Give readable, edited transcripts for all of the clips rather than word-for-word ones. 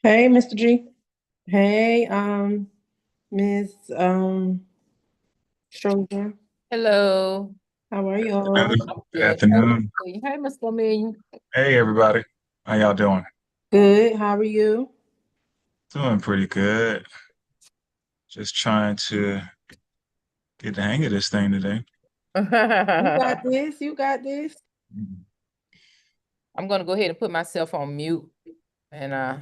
Hey, Mr. G. Hey, Miss Stroger. Hello. How are y'all? Good Good. afternoon. Hey, Miss Fleming. Hey, everybody. How y'all doing? Good. How are you? Doing pretty good. Just trying to get the hang of this thing today. You got this. You got this. I'm gonna go ahead and put myself on mute and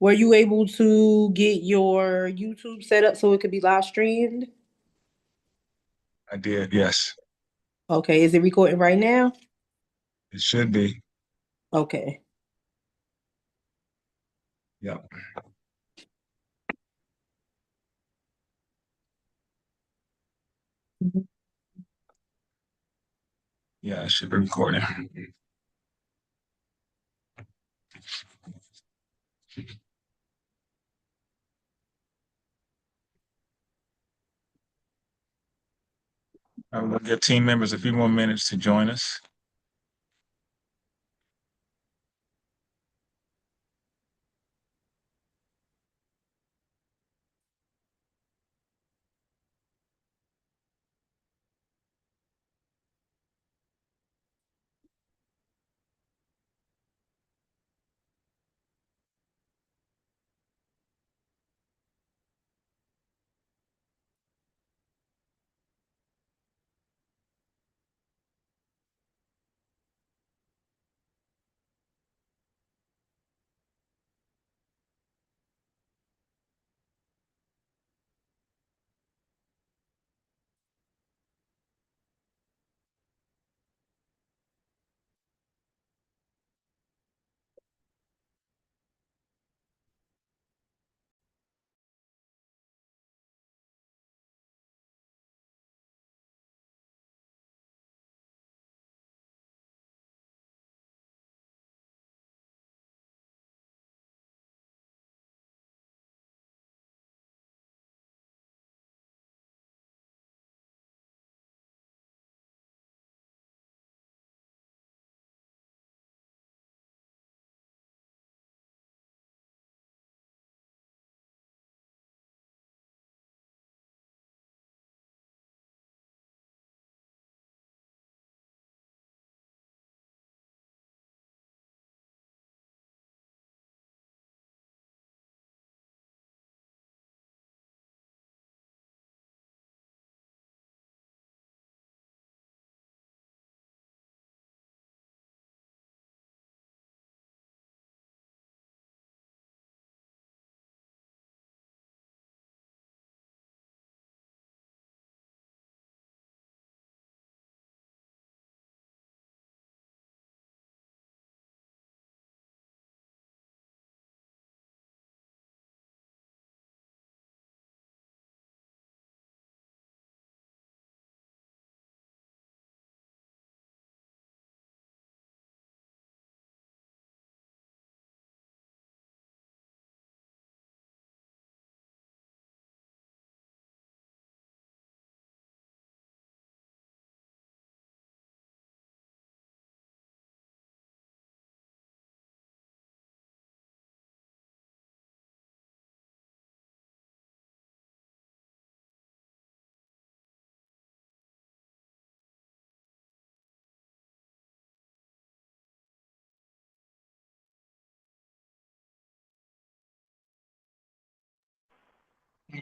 Were you able to get your YouTube set up so it could be live streamed? I did, yes. Okay. Is it recording right now? It should be. Okay. Yep. Yeah, it should be recording. I'm gonna give team members a few more minutes to join us.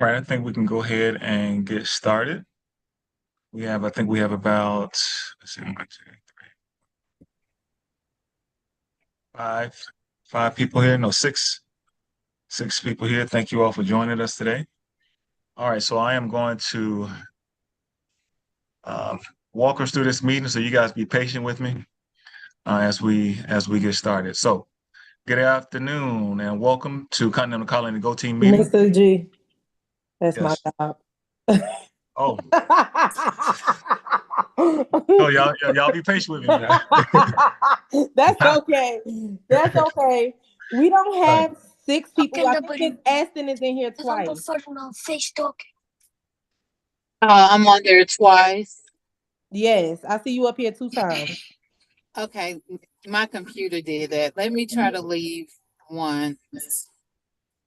All right, I think we can go ahead and get started. I think we have about, let's see, 5 people here. No, six people here. Thank you all for joining us today. All right, so I am going to um, walk us through this meeting, so you guys be patient with me as we get started. So, good afternoon and welcome to Continental Colony GoTeam meeting. Mr. G. That's my Yes. job. Oh, no, y'all be patient with me, man. That's okay. That's okay. We don't All right. have 6 people. I think Miss Aston is in here twice. I'm on there twice. Yes, I see you up here 2 times. Okay, my computer did that. Let me try to leave one.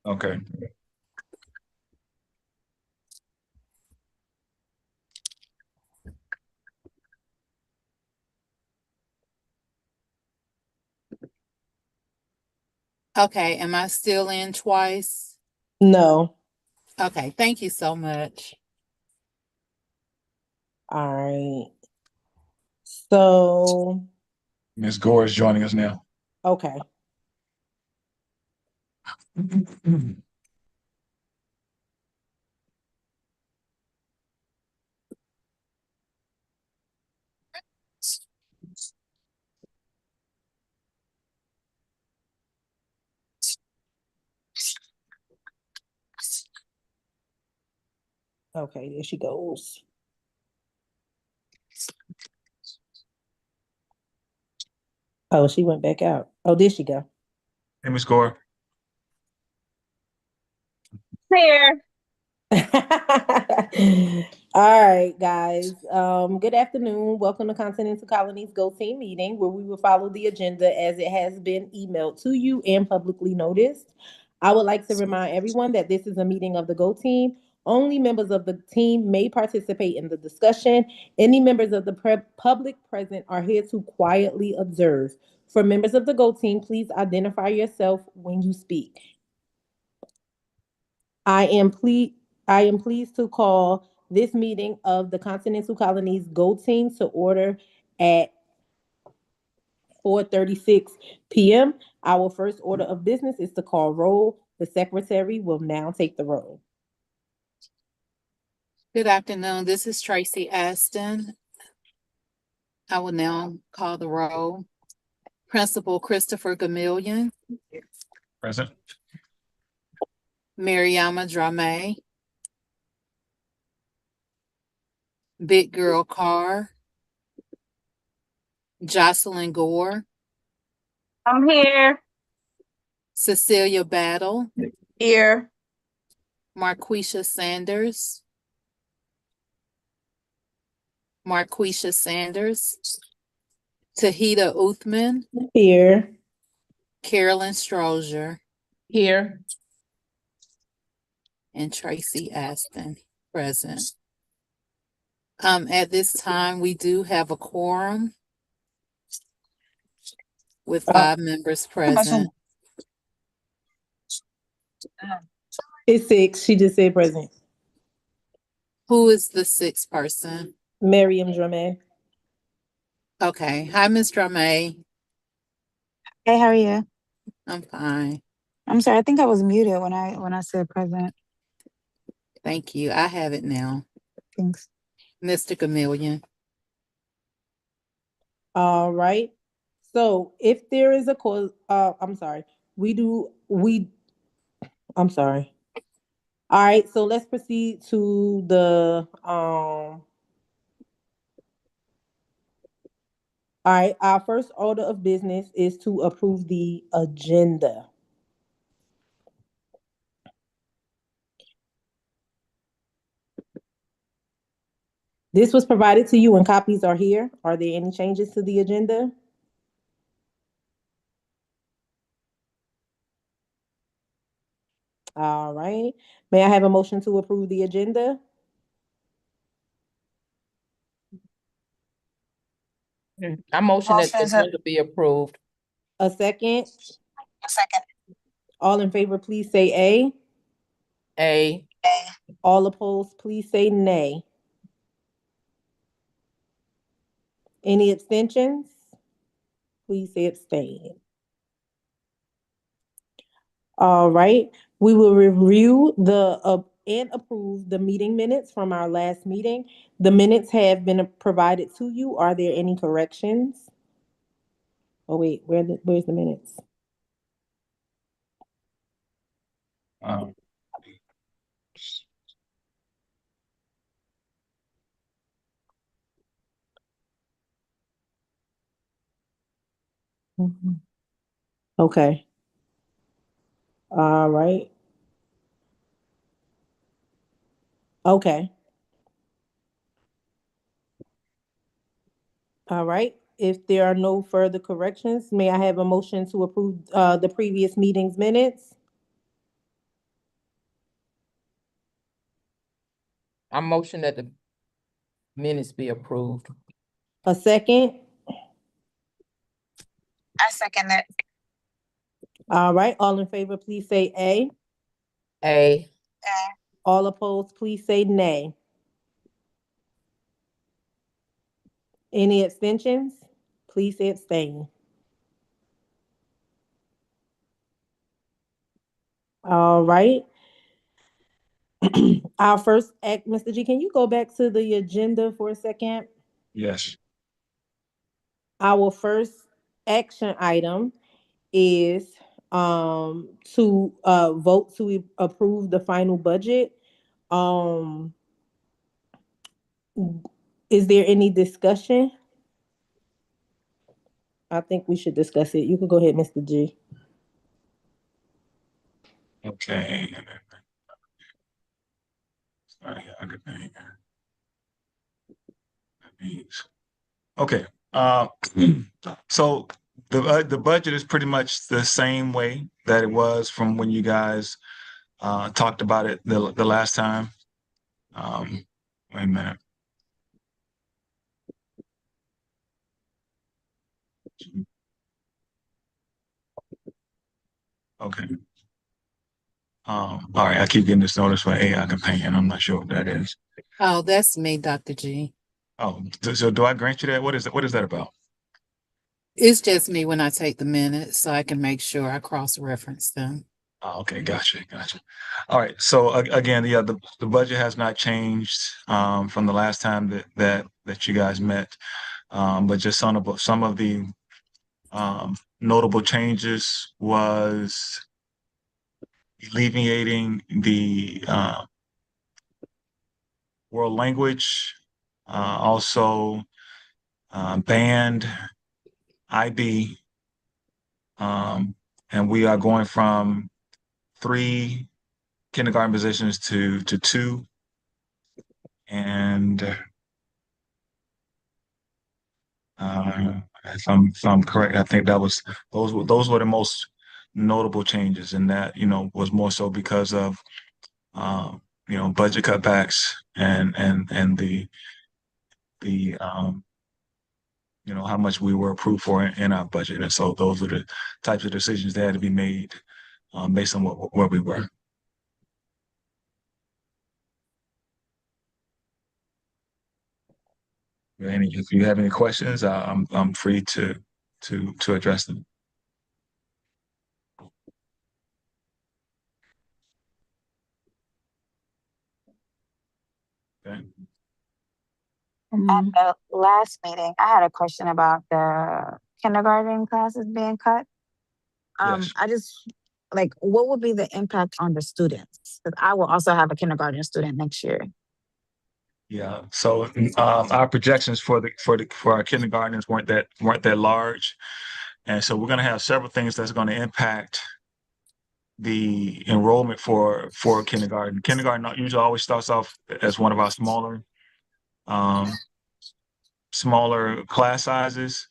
Okay. Okay, am I still in twice? No. Okay, thank you so much. All right. So, Ms. Gore is joining us now. okay. Okay, there she goes. Oh, she went back out. Oh, there she go. Hey, Ms. Gore. Here. All right, guys. Good afternoon. Welcome to Continental Colony's GoTeam meeting, where we will follow the agenda as it has been emailed to you and publicly noticed. I would like to remind everyone that this is a meeting of the GoTeam. Only members of the team may participate in the discussion. Any members of the public present are here to quietly observe. For members of the GoTeam, please identify yourself when you speak. I am pleased to call this meeting of the Continental Colonies Go Team to order at 4:36 p.m. Our first order of business is to call roll. The secretary will now take the roll. Good afternoon. This is Tracy Aston. I will now call the roll. Principal Christopher Gamillion, Present. Mariama Drame, Big Girl Carr, Jocelyn Gore, I'm here. Cecilia Battle, Here. Marquisha Sanders, Tahita Uthman, Here. Carolyn Strozier, Here. and Tracy Aston present. At this time, we do have a quorum with 5 members present. It's 6. She just said present. Who is the 6th person? Miriam Dramé. Okay. Hi, Ms. Drame. Hey, how are you? I'm fine. I'm sorry. I think I was muted when I said present. Thank you. I have it now. Thanks. Mr. Gamillion. All right. So if there is a cause, I'm sorry. I'm sorry. All right, so let's proceed to the all right, our first order of business is to approve the agenda. This was provided to you and copies are here. Are there any changes to the agenda? All right. May I have a motion to approve the agenda? I motion that the Motion to agenda be approved. A second? a second. All in favor, please say A. A. All opposed, please say nay. Any abstentions? Please say abstain. All right. We will review and approve the meeting minutes from our last meeting. The minutes have been provided to you. Are there any corrections? Oh wait, where's the minutes? Um, Mhm. Okay. All right. Okay. All right. If there are no further corrections, may I have a motion to approve the previous meeting's minutes? I motion that the minutes be approved. A second? I second it. All right, all in favor, please say A. A. All opposed, please say nay. Any abstentions? Please say abstain. All right. Our first act, Mr. G, can you go back to the agenda for a second? Yes. Our first action item is to vote to approve the final budget. Um, is there any discussion? I think we should discuss it. You can go ahead, Mr. G. Okay. Sorry, I could think. Okay. So the budget is pretty much the same way that it was from when you guys talked about it the last time. Wait a minute. Okay. All right. I keep getting this notice for AI companion. I'm not sure what that is. Oh, that's me, Dr. G. Oh, so do I grant you that? What is that? What is that about? It's just me when I take the minutes, so I can make sure I cross-reference them. Oh, okay, gotcha. All right. So again, yeah, the budget has not changed from the last time that you guys met, but just some of the notable changes was alleviating the world language, also band IB, and we are going from 3 kindergarten positions to 2, and if I'm correct, I think that was those were the most notable changes, and that was more so because of budget cutbacks and the how much we were approved for in our budget, and so those are the types of decisions that had to be made based on where we were. If you have any questions, I'm free to address them. Okay. At the last meeting, I had a question about the kindergarten classes being cut. Yes. I just what would be the impact on the students? Because I will also have a kindergarten student next year. Yeah. So our projections for our kindergartens weren't that large, and so we're going to have several things that's going to impact the enrollment for kindergarten. Kindergarten usually always starts off as one of our smaller class sizes,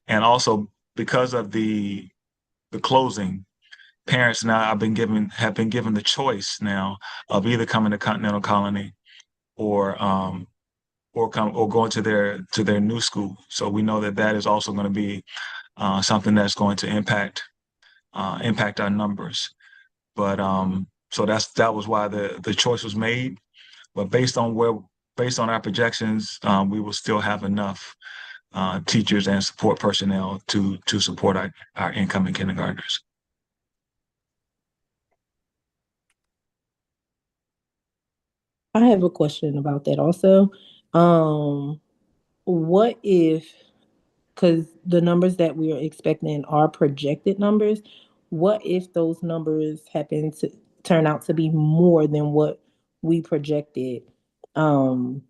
and also because of the closing, parents now have been given the choice now of either coming to Continental Colony or going to their new school. So we know that is also going to be something that's going to impact our numbers. But so that was why the choice was made. But based on our projections, we will still have enough teachers and support personnel to support our incoming kindergartners. I have a question about that also. What if, because the numbers that we are expecting are projected numbers, what if those numbers happen to turn out to be more than what we projected? Um,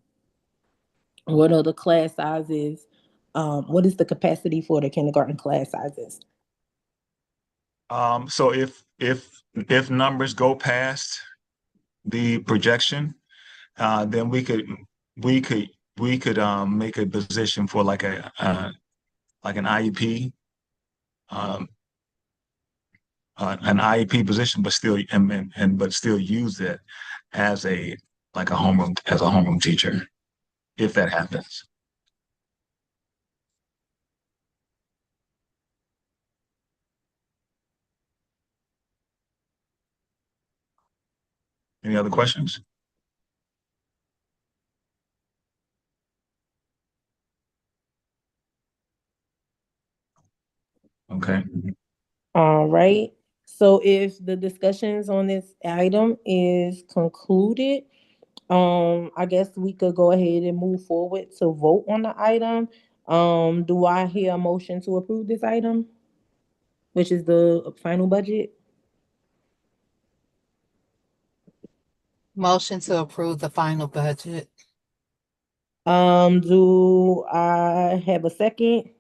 what are the class sizes? What is the capacity for the kindergarten class sizes? So if numbers go past the projection, then we could make a position for like like an IEP, an IEP position, but still but still use it as a like a homeroom teacher, if that happens. Any other questions? Okay. All right. So if the discussions on this item is concluded, I guess we could go ahead and move forward to vote on the item. Do I hear a motion to approve this item, which is the final budget? Motion to approve the final budget. Do I have a second?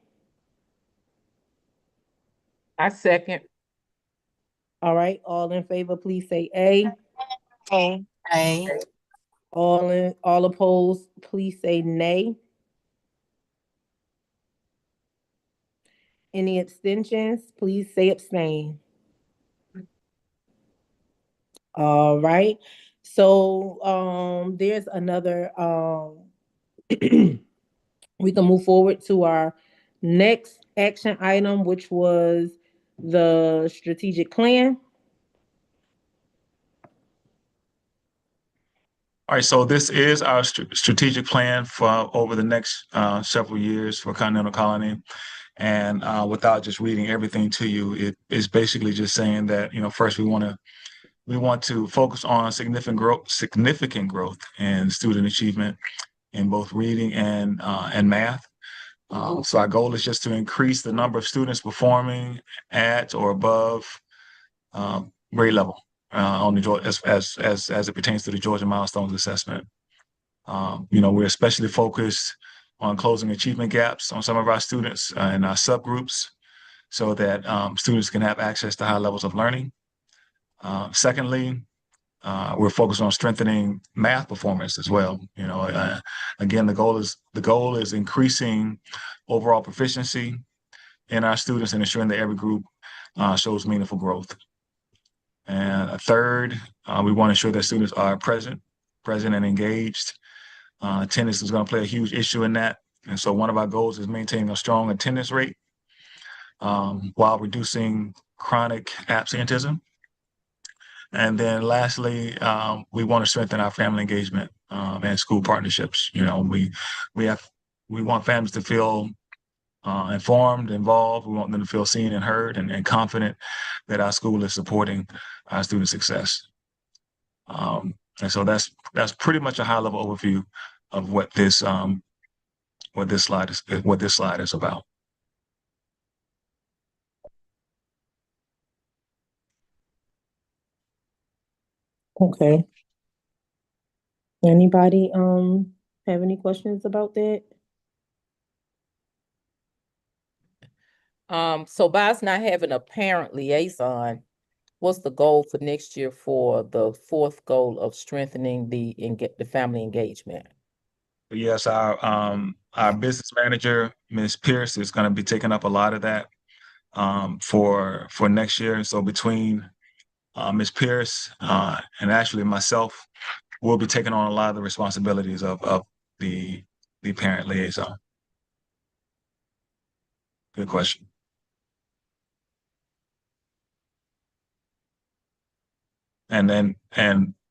I second. All right, all in favor, please say A. Okay. A. All opposed, please say nay. Any abstentions, please say abstain. All right. So there's another we can move forward to our next action item, which was the strategic plan. All right, so this is our strategic plan for over the next several years for Continental Colony. And without just reading everything to you, it is basically just saying that, first we want to focus on significant growth in student achievement in both reading and math. So our goal is just to increase the number of students performing at or above grade level on the as it pertains to the Georgia Milestones Assessment. We're especially focused on closing achievement gaps on some of our students in our subgroups so that students can have access to high levels of learning. Secondly, we're focused on strengthening math performance as well. Again, the goal is increasing overall proficiency in our students and ensuring that every group shows meaningful growth. And third, we want to ensure that students are present and engaged. Attendance is going to play a huge issue in that. And so one of our goals is maintaining a strong attendance rate while reducing chronic absenteeism. And then lastly, we want to strengthen our family engagement and school partnerships. We want families to feel informed, involved. We want them to feel seen and heard and confident that our school is supporting our student success. And so that's pretty much a high level overview of what this slide is about. Okay. Anybody have any questions about that? So by us not having a parent liaison, what's the goal for next year for the fourth goal of strengthening the family engagement? Yes, our business manager, Ms. Pierce, is going to be taking up a lot of that for next year. And so between Ms. Pierce and actually myself, we'll be taking on a lot of the responsibilities of the parent liaison. Good question. And now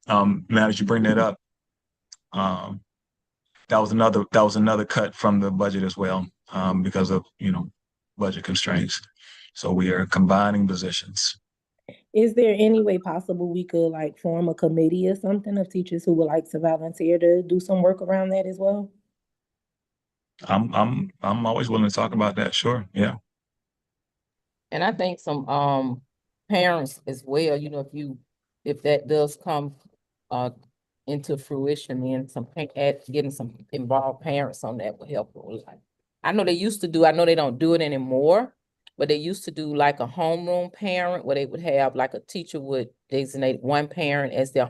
that you bring that up, that was another cut from the budget as well because of budget constraints. So we are combining positions. Is there any way possible we could like form a committee or something of teachers who would like to volunteer to do some work around that as well? I'm always willing to talk about that. Sure. Yeah. And I think some parents as well, if that does come into fruition, then getting some involved parents on that will help a lot. I know they don't do it anymore, but they used to do like a homeroom parent where they would have like a teacher would designate one parent as their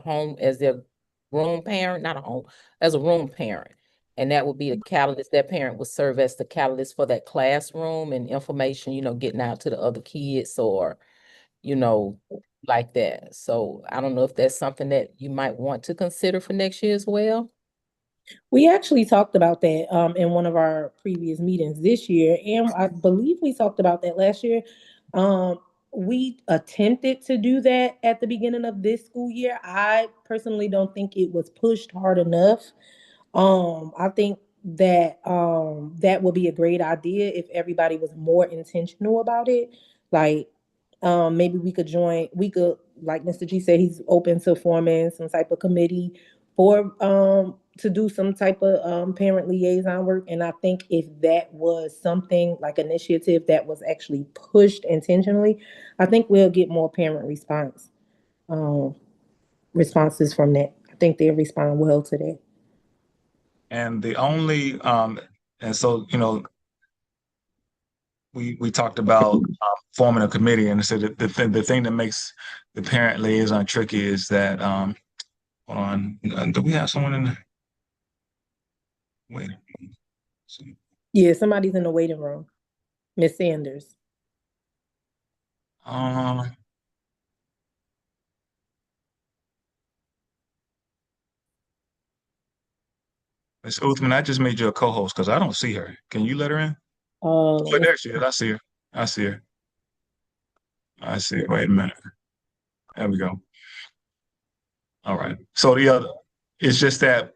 room parent, not a home, as a room parent. And that would be the catalyst. That parent would serve as the catalyst for that classroom and information, getting out to the other kids or, you know, like that. So I don't know if that's something that you might want to consider for next year as well. We actually talked about that in one of our previous meetings this year, and I believe we talked about that last year. Um, we attempted to do that at the beginning of this school year. I personally don't think it was pushed hard enough. I think that that would be a great idea if everybody was more intentional about it. Like maybe we could, like Mr. G said, he's open to forming some type of committee for to do some type of parent liaison work. And I think if that was something like initiative that was actually pushed intentionally, I think we'll get more parent um responses from that. I think they'll respond well to that. And the only and so we talked about forming a committee, and so the thing that makes the parent liaison tricky is that hold on, do we have someone in the wait? Yeah, somebody's in the waiting room. Miss Sanders. Uh, Miss Uthman, I just made you a co-host because I don't see her. Can you let her in? Let Oh, me there she is. I see her. I see her. I see her. Wait a minute. There we go. All right. So the other, it's just that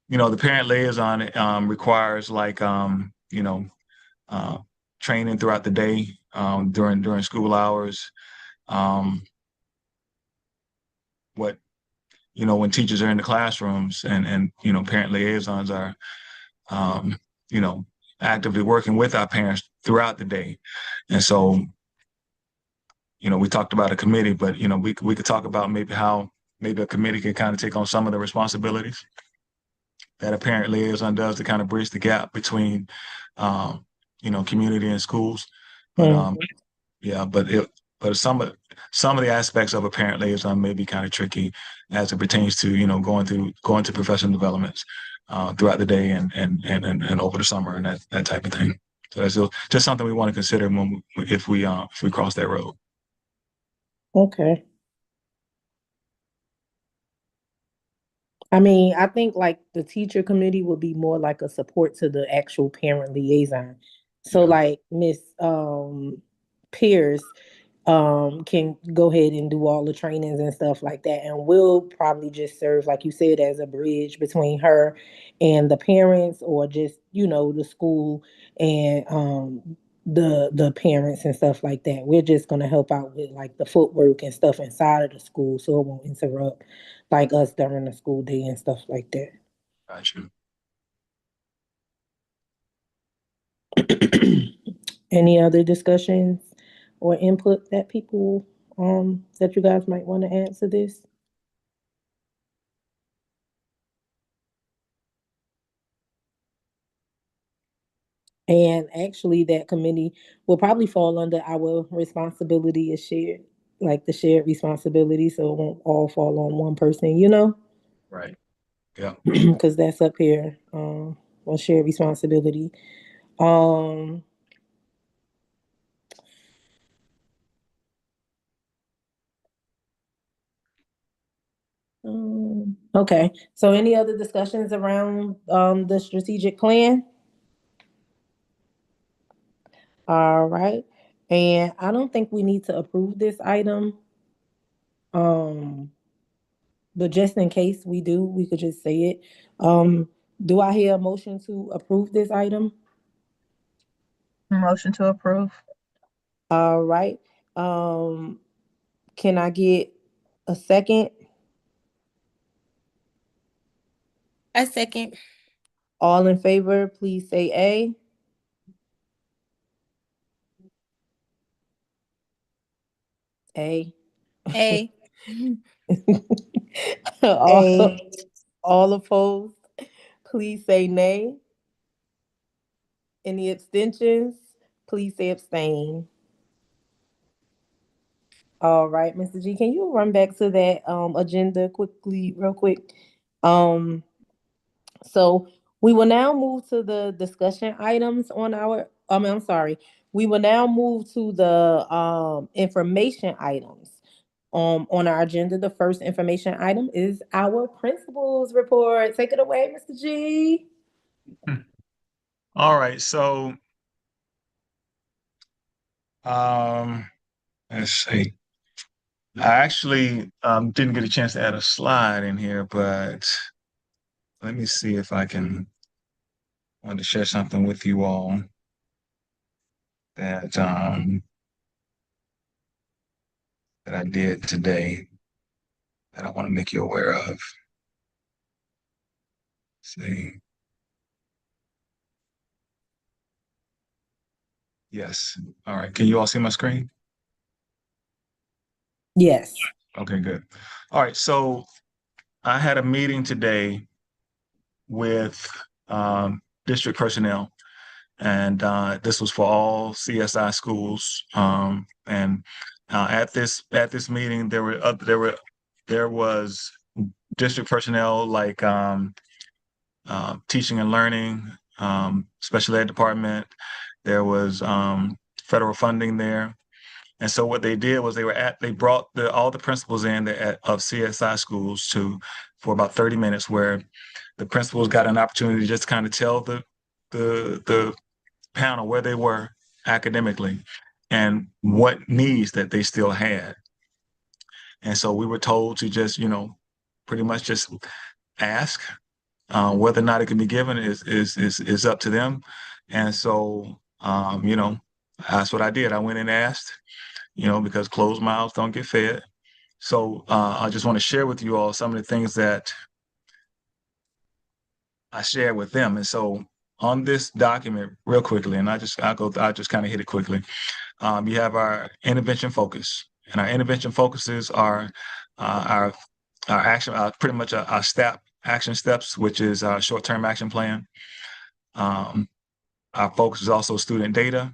the parent liaison requires like uh, training throughout the day during school hours. Um, what when teachers are in the classrooms and parent liaisons are um, you know actively working with our parents throughout the day, and so we talked about a committee, but we could talk about maybe how maybe a committee could kind of take on some of the responsibilities that a parent liaison does to kind of bridge the gap between um, community and schools. But Mhm. yeah, but some of the aspects of a parent liaison may be kind of tricky as it pertains to going to professional developments throughout the day and over the summer and that type of thing. So that's just something we want to consider if we cross that road. Okay. I mean, I think like the teacher committee would be more like a support to the actual parent liaison. So Yeah, like Miss Pierce can go ahead and do all the trainings and stuff like that, and we'll probably just serve, like you said, as a bridge between her and the parents, or just the school and the parents and stuff like that. We're just going to help out with like the footwork and stuff inside of the school so it won't interrupt like us during the school day and stuff like that. got you. Any other discussions or input that people that you guys might want to add to this? And actually, that committee will probably fall under our responsibility is shared, like the shared responsibility. So it won't all fall on one person, Right. Yeah. because that's up here on shared responsibility. Um, okay. So, any other discussions around the strategic plan? All right. And I don't think we need to approve this item. Um, but just in case we do, we could just say it. Um, do I hear a motion to approve this item? Motion to approve. All right. Um, can I get a second? I second. All in favor, please say A. A. A. all, A. all opposed, please say nay. Any abstentions? Please say abstain. All right, Mr. G, can you run back to that agenda quickly, real quick? Um, So we will now move to the discussion items on our, I'm sorry. We will now move to the information items. On our agenda, the first information item is our principal's report. Take it away, Mr. G. All right, so um, let's see. I actually didn't get a chance to add a slide in here, but let me see if I can. I want to share something with you all that that I did today that I want to make you aware of. Let's see. Yes. All right. Can you all see my screen? Yes. Okay, good. All right. So I had a meeting today with district personnel, and this was for all CSI schools. And at this meeting, there was district personnel like teaching and learning, special ed department. There was federal funding there. And so what they did was they brought all the principals in of CSI schools for about 30 minutes, where the principals got an opportunity to just kind of tell the panel where they were academically and what needs that they still had. And so we were told to just, pretty much just ask. Whether or not it can be given is up to them. And so, that's what I did. I went and asked, because closed mouths don't get fed. So I just want to share with you all some of the things that I shared with them. And so on this document, real quickly, and I'll just kind of hit it quickly. You have our intervention focus, and our intervention focuses are our action, pretty much our step action steps, which is our short-term action plan. Our focus is also student data.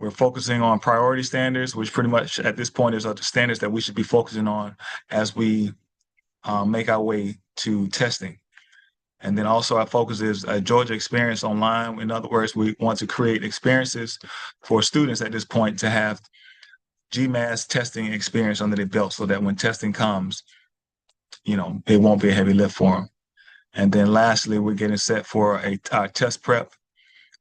We're focusing on priority standards, which pretty much at this point is the standards that we should be focusing on as we make our way to testing. And then also our focus is a Georgia experience online. In other words, we want to create experiences for students at this point to have GMAS testing experience under their belt so that when testing comes, it won't be a heavy lift for them. And then lastly, we're getting set for our test prep,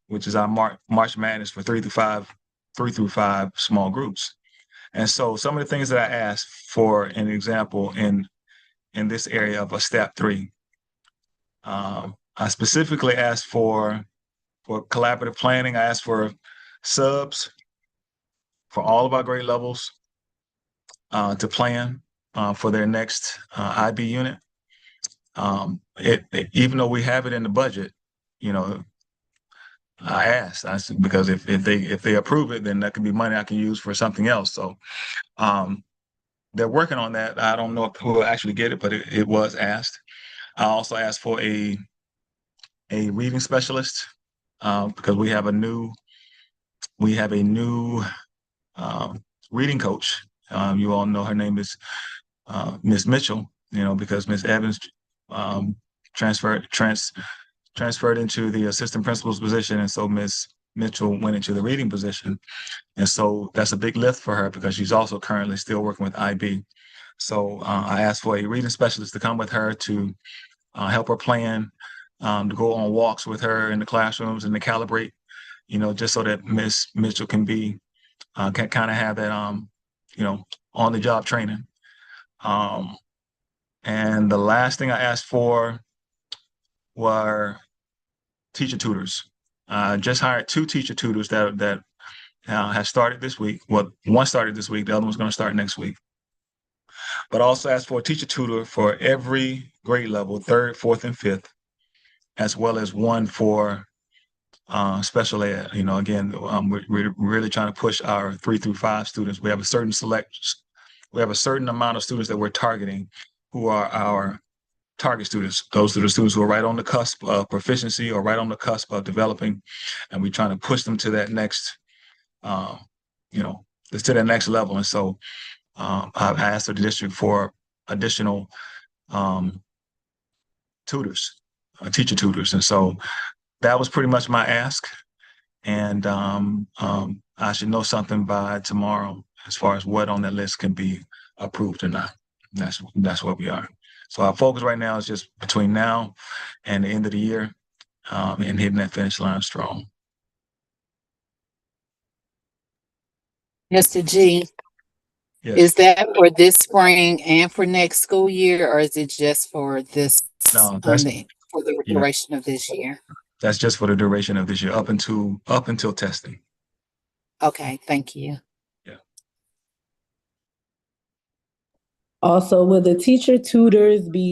which is our March Madness for 3 through 5 small groups. And so some of the things that I asked for an example in this area of a step 3, I specifically asked for collaborative planning. I asked for subs for all of our grade levels to plan for their next IB unit. Even though we have it in the budget, I said, because if they approve it, then that could be money I can use for something else. So they're working on that. I don't know who will actually get it, but it was asked. I also asked for a reading specialist because we have a new reading coach. You all know her name is Miss Mitchell. Because Miss Evans transferred into the assistant principal's position, and so Miss Mitchell went into the reading position. And so that's a big lift for her because she's also currently still working with IB. So I asked for a reading specialist to come with her to help her plan, to go on walks with her in the classrooms and to calibrate, just so that Miss Mitchell can kind of have that, on the job training. And the last thing I asked for were teacher tutors. Just hired 2 teacher tutors that have started this week. Well, one started this week. The other one's going to start next week. But I also asked for a teacher tutor for every grade level, 3rd, 4th, and 5th, as well as one for special ed. Again, we're really trying to push our 3 through 5 students. We have a certain amount of students that we're targeting who are our target students. Those are the students who are right on the cusp of proficiency or right on the cusp of developing, and we're trying to push them to that next, to that next level. And so I asked the district for additional tutors, teacher tutors. And so that was pretty much my ask. And I should know something by tomorrow as far as what on that list can be approved or not. That's where we are. So our focus right now is just between now and the end of the year, and hitting that finish line strong. Mr. G, Yes. is that for this spring and for next school year, or is it just for this No, for the yeah, duration of this year? that's just for the duration of this year, up until testing. Okay, thank you. Yeah. Also, will the teacher tutors be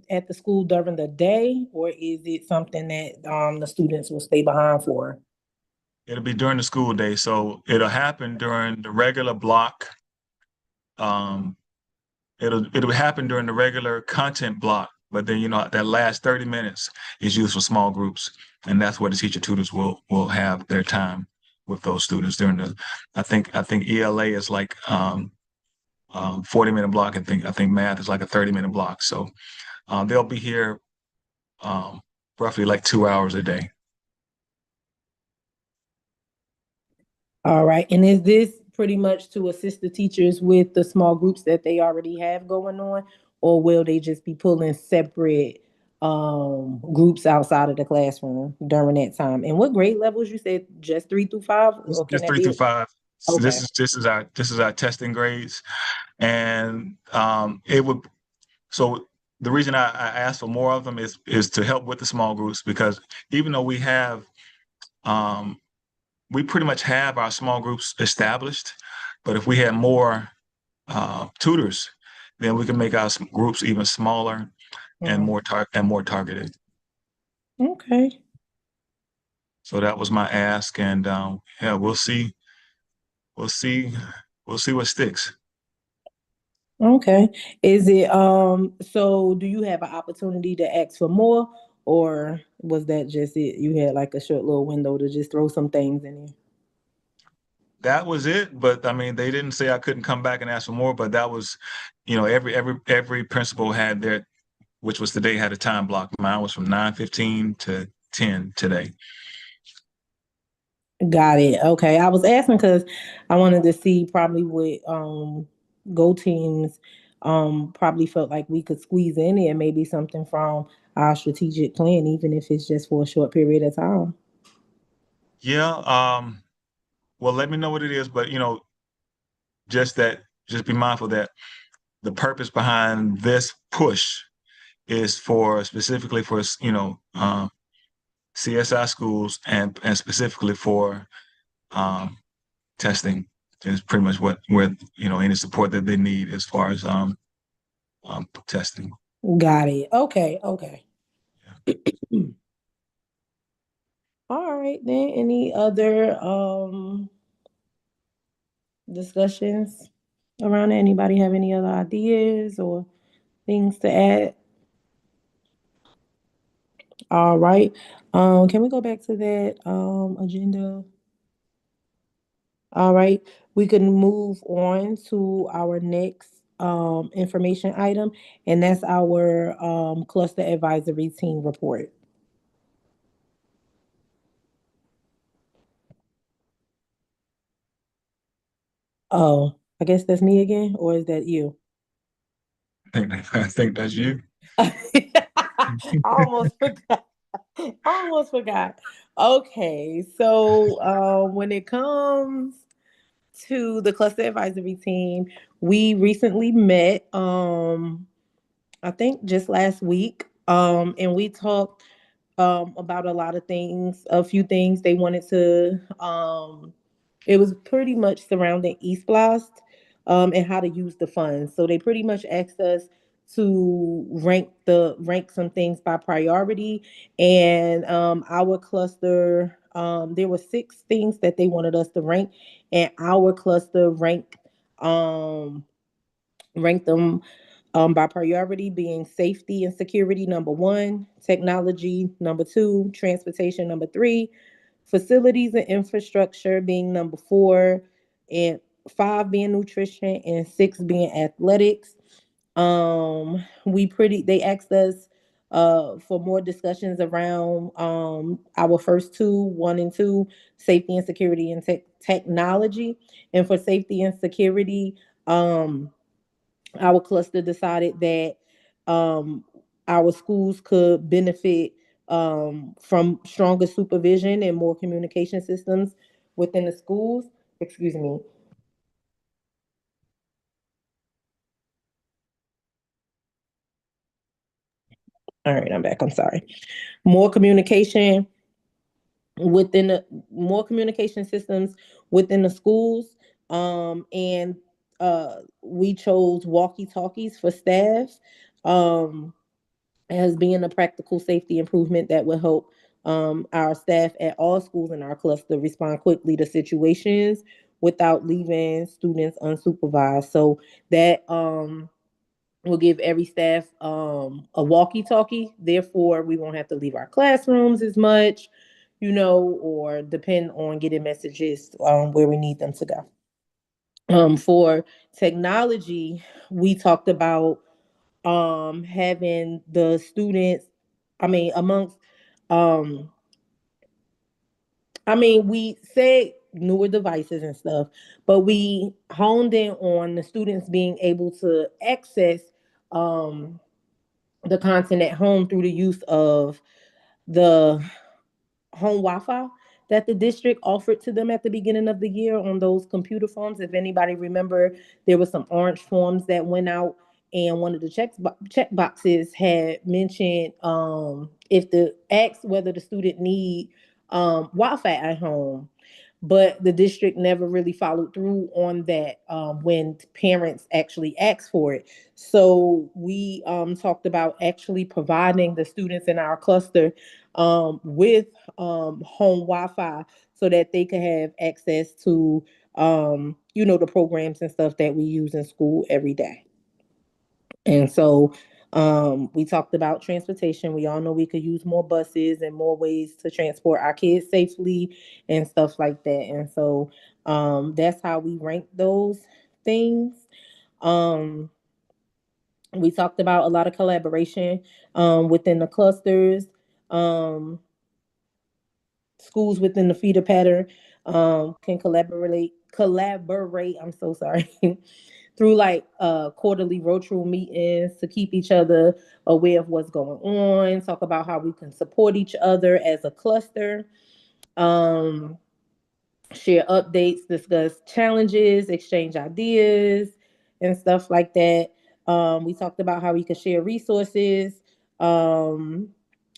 at the school during the day, or is it something that the students will stay behind for? It'll be during the school day, so it'll happen during the regular block. Um, it'll happen during the regular content block, but then that last 30 minutes is used for small groups, and that's where the teacher tutors will have their time with those students during the. I think ELA is like 40-minute block. I think math is like a 30-minute block. So they'll be here um, roughly like 2 hours a day. All right. And is this pretty much to assist the teachers with the small groups that they already have going on, or will they just be pulling separate groups outside of the classroom during that time? And what grade levels you said, just 3 through 5, It's or can just that three be? through five. So Okay. this is our testing grades, and it would. So the reason I asked for more of them is to help with the small groups, because even though um, we pretty much have our small groups established, but if we had more tutors, then we can make our groups even smaller and Mhm. more targeted. Okay. So that was my ask, and yeah, we'll see, we'll see what sticks. Okay. Is it so do you have an opportunity to ask for more, or was that just it? You had like a short little window to just throw some things in there. That was it, but I mean, they didn't say I couldn't come back and ask for more, but that was, every principal had their, which was today, had a time block. Mine was from 9:15 to 10 today. Got it. Okay. I was asking because I wanted to see probably what Go Teams probably felt like we could squeeze in there, maybe something from our strategic plan, even if it's just for a short period of time. Yeah. Well, let me know what it is, but just be mindful that the purpose behind this push is for specifically for CSI schools, and specifically for um, testing is pretty much where any support that they need as far as testing. Got it. Okay. Okay. All right then. Any other discussions around it? Anybody have any other ideas or things to add? All right. Can we go back to that agenda? All right. We can move on to our next information item, and that's our cluster advisory team report. Oh, I guess that's me again, or is that you? I think that's you. I almost forgot. Almost forgot. Okay, so when it comes to the cluster advisory team, we recently met. I think just last week. And we talked about a lot of things, a few things they wanted to. It was pretty much surrounding East Blast and how to use the funds. So they pretty much asked us to rank some things by priority, and our cluster. There were 6 things that they wanted us to rank, and our cluster ranked them by priority being safety and security number 1, technology number 2, transportation number 3, facilities and infrastructure being number 4, and 5 being nutrition, and 6 being athletics. They asked us for more discussions around our first two, one and two, safety and security and technology. And for safety and security, our cluster decided that um, our schools could benefit from stronger supervision and more communication systems within the schools. Excuse me. All right, I'm back. I'm sorry. More communication within the more communication systems within the schools, and we chose walkie talkies for staff, um, as being a practical safety improvement that will help our staff at all schools in our cluster respond quickly to situations without leaving students unsupervised. So that will give every staff a walkie talkie. Therefore, we won't have to leave our classrooms as much, or depend on getting messages where we need them to go. For technology, we talked about having the students, I mean, amongst, um, we said newer devices and stuff, but we honed in on the students being able to access um, the content at home through the use of the home Wi-Fi that the district offered to them at the beginning of the year on those computer forms. If anybody remember, there were some orange forms that went out, and one of the check boxes had mentioned if the asked whether the student need Wi-Fi at home, but the district never really followed through on that when parents actually asked for it. So we talked about actually providing the students in our cluster with home Wi-Fi so that they could have access to the programs and stuff that we use in school every day. And so we talked about transportation. We all know we could use more buses and more ways to transport our kids safely and stuff like that. And so that's how we rank those things. Um, we talked about a lot of collaboration within the clusters. Um, Schools within the feeder pattern can collaborate. I'm so sorry. Through like quarterly virtual meetings to keep each other aware of what's going on, talk about how we can support each other as a cluster. Um, Share updates, discuss challenges, exchange ideas, and stuff like that. We talked about how we could share resources, um,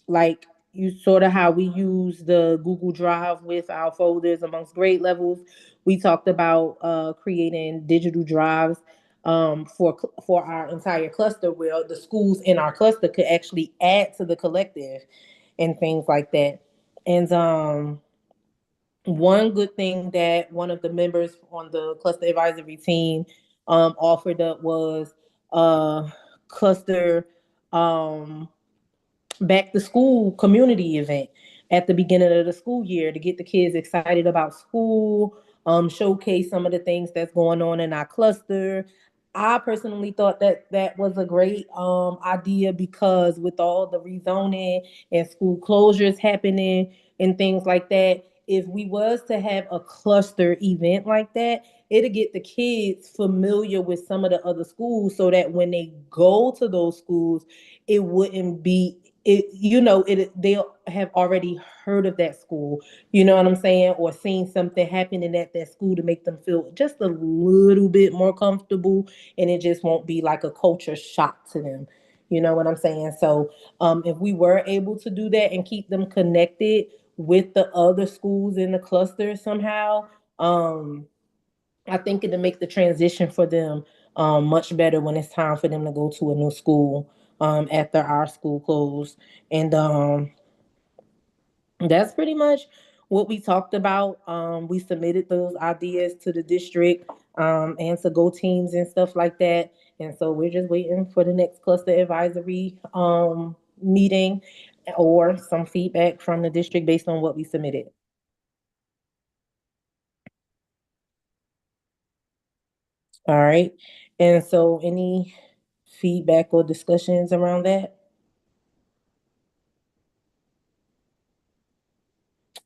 like you sort of how we use the Google Drive with our folders amongst grade levels. We talked about creating digital drives for our entire cluster, where the schools in our cluster could actually add to the collective and things like that. And one good thing that one of the members on the cluster advisory team offered up was cluster um, back to school community event at the beginning of the school year to get the kids excited about school, showcase some of the things that's going on in our cluster. I personally thought that that was a great idea because with all the rezoning and school closures happening and things like that, if we was to have a cluster event like that, it'll get the kids familiar with some of the other schools so that when they go to those schools, it wouldn't be they'll have already heard of that school, you know what I'm saying, or seen something happening at that school to make them feel just a little bit more comfortable, and it just won't be like a culture shock to them, you know what I'm saying. So if we were able to do that and keep them connected with the other schools in the cluster somehow, um I think it'll make the transition for them much better when it's time for them to go to a new school after our school closed. And that's pretty much what we talked about. We submitted those ideas to the district and to go teams and stuff like that. And so we're just waiting for the next cluster advisory meeting or some feedback from the district based on what we submitted. All right. And so any feedback or discussions around that?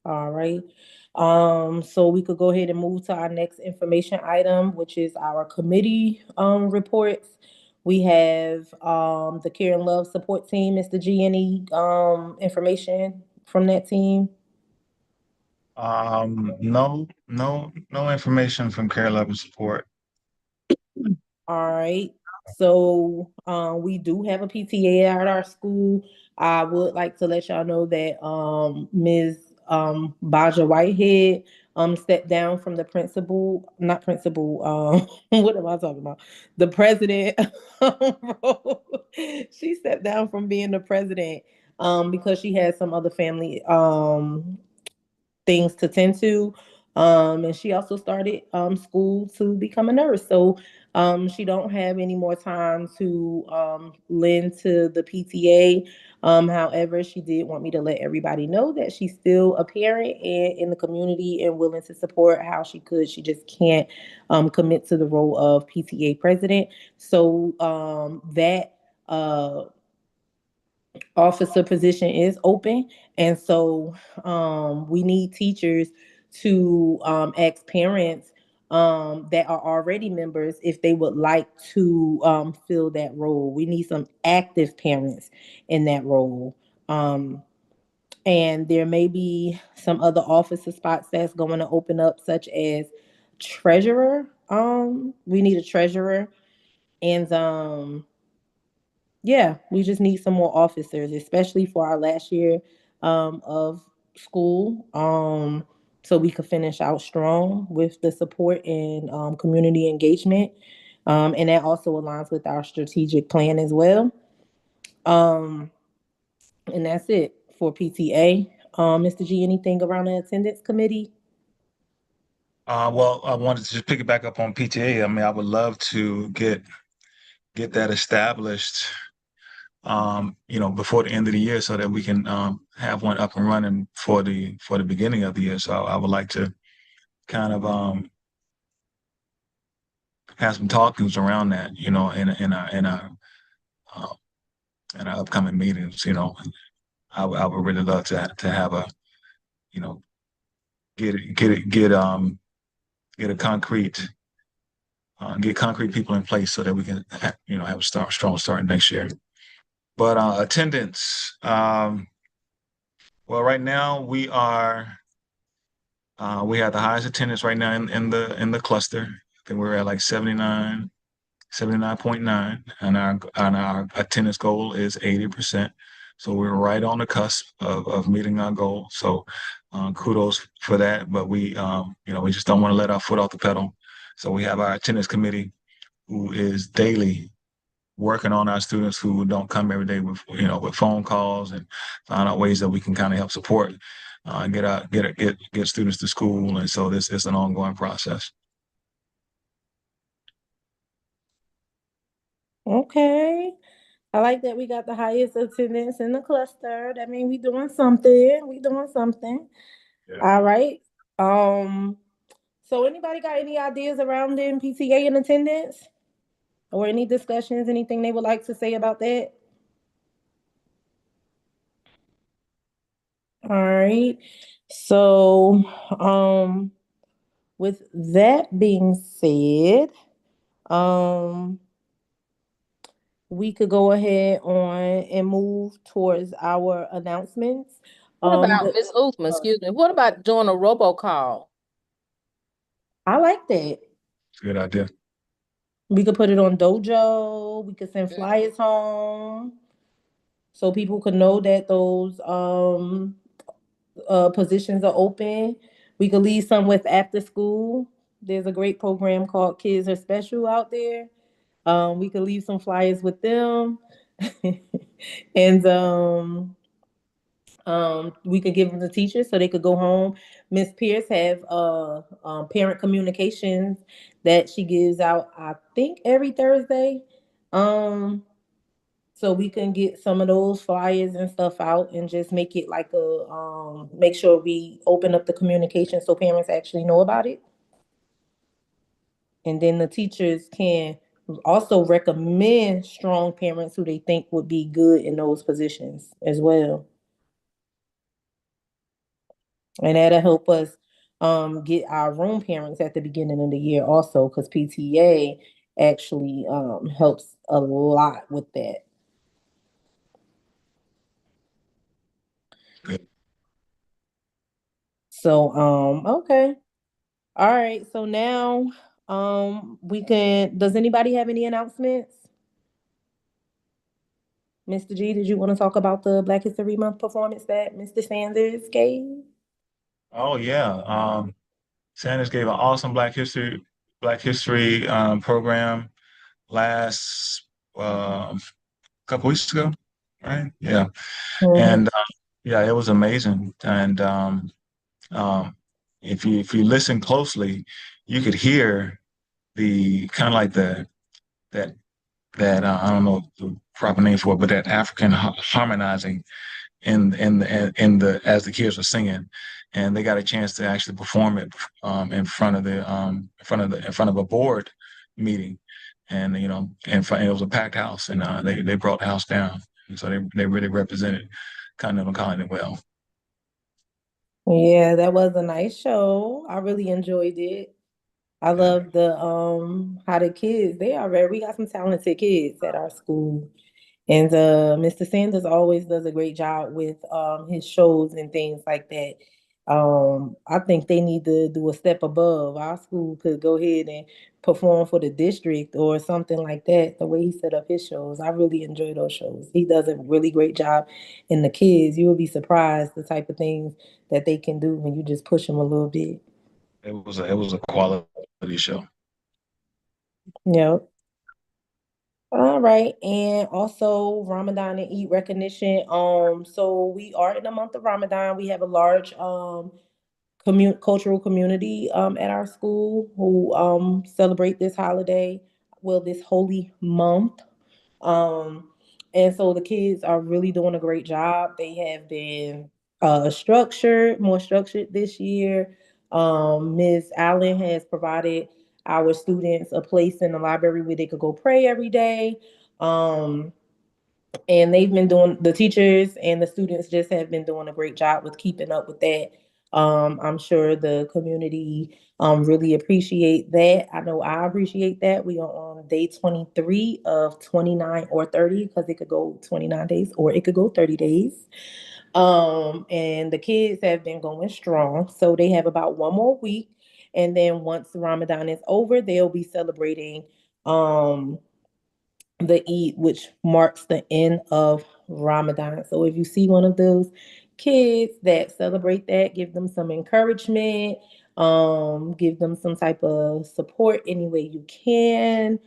All right. So we could go ahead and move to our next information item, which is our committee reports. We have the Care and Love support team, Mr. G. Any information from that team? No information from care level support. All right. So we do have a PTA at our school. I would like to let y'all know that Ms. Baja Whitehead stepped down from the principal, not principal, what am I talking about? The president role. She stepped down from being the president because she had some other family things to tend to. And she also started school to become a nurse. So she don't have any more time to lend to the PTA. However, she did want me to let everybody know that she's still a parent and in the community and willing to support how she could. She just can't commit to the role of PTA president. So that officer position is open, and so we need teachers to ask parents that are already members if they would like to fill that role. We need some active parents in that role. And there may be some other officer spots that's going to open up, such as treasurer. We need a treasurer, and yeah, we just need some more officers, especially for our last year of school, so we could finish out strong with the support and community engagement. And that also aligns with our strategic plan as well. Um, and that's it for PTA. Mr. G, anything around the attendance committee? Well, I wanted to just pick it back up on PTA. I mean, I would love to get that established, before the end of the year, so that we can have one up and running for the beginning of the year. So I would like to kind of have some talkings around that, uh, in our upcoming meetings. I would really love to have a, you know, get a concrete get concrete people in place so that we can have a strong start next year. But attendance, well, right now we have the highest attendance right now in the cluster. I think we're at like 79.9, and our attendance goal is 80%. So we're right on the cusp of meeting our goal. So kudos for that. But we just don't want to let our foot off the pedal. So we have our attendance committee who is daily working on our students who don't come every day with phone calls and find out ways that we can kind of help support, get students to school. And so this is an ongoing process. Okay. I like that we got the highest attendance in the cluster. That means we doing something. We doing something. Yeah. All right. Um, so anybody got any ideas around the PTA in attendance? Or any discussions, anything they would like to say about that? All right. So, with that being said, um, we could go ahead on and move towards our announcements. What about The, Ms. Uthman, excuse me, what about doing a robocall? I like that. It's a good idea. We could put it on Dojo. We could send Mm. flyers home so people could know that those positions are open. We could leave some with after school. There's a great program called Kids Are Special out there. We could leave some flyers with them, and we could give them to teachers so they could go home. Miss Pierce have parent communications that she gives out, I think, every Thursday. Um, so we can get some of those flyers and stuff out and just make it like a make sure we open up the communication so parents actually know about it. And then the teachers can also recommend strong parents who they think would be good in those positions as well. And that'll help us get our room parents at the beginning of the year also, because PTA actually helps a lot with that. Good. So okay. All right. So now we can, does anybody have any announcements? Mr. G, did you want to talk about the Black History Month performance that Mr. Sanders gave? Oh yeah. Sanders gave an awesome Black History program last couple weeks ago, right? Yeah. Mhm. And yeah, it was amazing. And um, if you listen closely, you could hear the kind of like that I don't know the proper name for it, but that African harmonizing in the as the kids were singing, and they got a chance to actually perform it in front of a board meeting, and it was a packed house, and they brought the house down, and so they really represented Continental Colony well. Yeah, that was a nice show. I really enjoyed it. I Yeah, love the how the kids, they are very, we got some talented kids at our school. And Mr. Sanders always does a great job with his shows and things like that. I think they need to do a step above. Our school could go ahead and perform for the district or something like that. The way he set up his shows, I really enjoy those shows. He does a really great job in the kids. You will be surprised the type of things that they can do when you just push them a little bit. it was a quality show. Yep. All right, and also Ramadan and Eid recognition. So we are in the month of Ramadan. We have a large cultural community at our school who celebrate this holiday, well, this holy month. Um, and so the kids are really doing a great job. They have been more structured this year. Ms. Allen has provided our students a place in the library where they could go pray every day. Um, and they've been doing, the teachers and the students just have been doing a great job with keeping up with that. I'm sure the community really appreciate that. I know I appreciate that. We are on day 23 of 29 or 30, because it could go 29 days or it could go 30 days. And the kids have been going strong, so they have about one more week, and then once Ramadan is over, they'll be celebrating um the Eid, which marks the end of Ramadan. So if you see one of those kids that celebrate that, give them some encouragement, give them some type of support any way you can.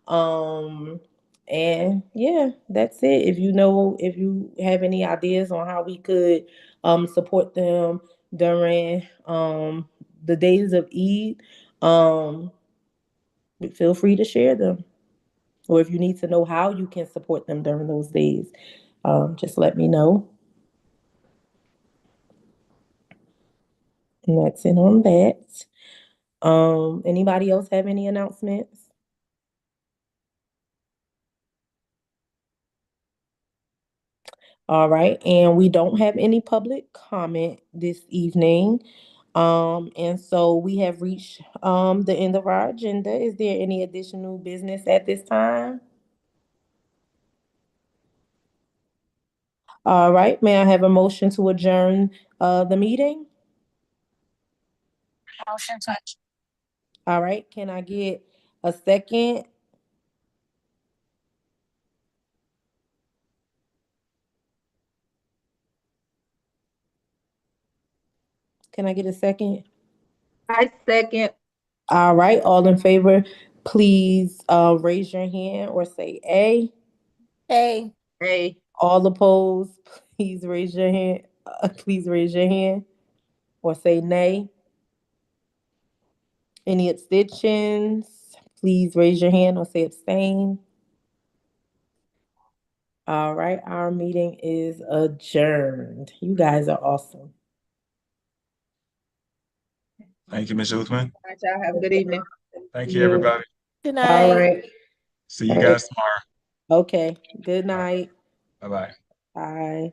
Um, and yeah, that's it. If you have any ideas on how we could support them during the days of Eid, um, feel free to share them. Or if you need to know how you can support them during those days, just let me know. And that's it on that. Anybody else have any announcements? All right, and we don't have any public comment this evening. And so we have reached the end of our agenda. Is there any additional business at this time? All right, may I have a motion to adjourn the meeting? Motion to All right, can I get a second? Can I get a second? I second. All right, all in favor, please raise your hand or say A. A. Hey, All opposed, please raise your hand. Please raise your hand or say nay. Any abstentions? Please raise your hand or say abstain. All right, our meeting is adjourned. You guys are awesome. Thank you, Ms. Uthman. all right, y'all have a good evening. Thank you, Yeah. everybody. Good All night. right. See you All right. guys tomorrow. Okay. Good All right. night. Bye bye. Bye.